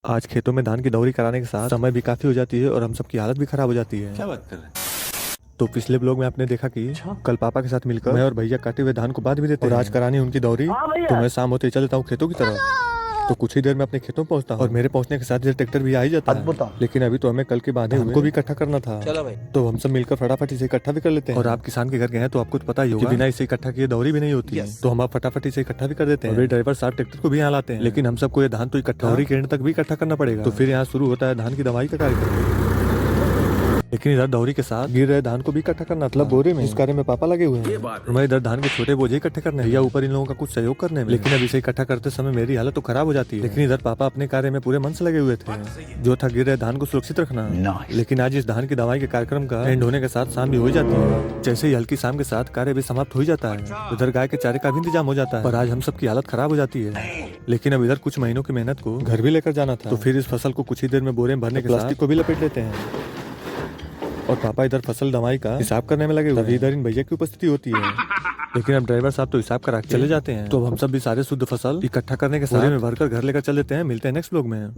आज खेतों में धान की दौरी कराने के साथ समय भी काफी हो जाती है और हम सबकी हालत भी खराब हो जाती है। क्या बात कर रहे हैं? तो पिछले ब्लॉग में आपने देखा कि कल पापा के साथ मिलकर मैं और भैया काटे हुए धान को बांध भी देते हैं और आज करानी उनकी दौरी। तो मैं शाम होते ही चल देता हूँ खेतों की तरफ। तो कुछ ही देर में अपने खेतों में पहुंचता हूँ और मेरे पहुंचने के साथ ट्रैक्टर भी आ ही जाता है। लेकिन अभी तो हमें कल के बांधे उनको भी इकट्ठा करना था। चलो भाई। तो हम सब मिलकर फटाफट इसे इकट्ठा भी कर लेते हैं। और आप किसान के घर गए हैं तो आपको तो पता ही होगा कि बिना इसे इकट्ठा किए दौरी भी नहीं होती है। तो हम आप फटाफट इसे इकट्ठा भी कर देते हैं। और ड्राइवर साहब ट्रैक्टर को भी यहाँ लाते हैं। लेकिन हम सबको ये धान तो इकट्ठा दौरी के एंड तक भी इकट्ठा करना पड़ेगा। तो फिर यहाँ शुरू होता है धान की दवाई का कार्यक्रम। लेकिन इधर दौरी के साथ गिर रहे धान को भी इकट्ठा करना मतलब बोरे में। इस कार्य में पापा लगे हुए हैं और मैं इधर धान के छोटे बोझे इकट्ठे करने भैया ऊपर इन लोगों का कुछ सहयोग करने में। लेकिन अब इसे इकट्ठा करते समय मेरी हालत तो खराब हो जाती है। लेकिन इधर पापा अपने कार्य में पूरे मन से लगे हुए थे, जो था गिर रहे धान को सुरक्षित रखना। लेकिन आज इस धान की दवाई के कार्यक्रम का एंड होने के साथ शाम भी हो जाती है। जैसे ही हल्की शाम के साथ कार्य भी समाप्त हो जाता है, उधर गाय के चारे का भी इंतजाम हो जाता है। और आज हम सबकी हालत खराब हो जाती है। लेकिन अब इधर कुछ महीनों की मेहनत को घर भी लेकर जाना था। तो फिर इस फसल को कुछ ही देर में बोरे में भरने के प्लास्टिक को भी लपेट लेते हैं। और पापा इधर फसल दवाई का हिसाब करने में लगे हुए हैं। इधर इन भैया की उपस्थिति होती है। लेकिन अब ड्राइवर साहब तो हिसाब करा के चले जाते हैं। तो हम सब भी सारे शुद्ध फसल इकट्ठा करने के साथ बोरे में भरकर घर लेकर चल देते हैं। मिलते हैं नेक्स्ट ब्लॉग में।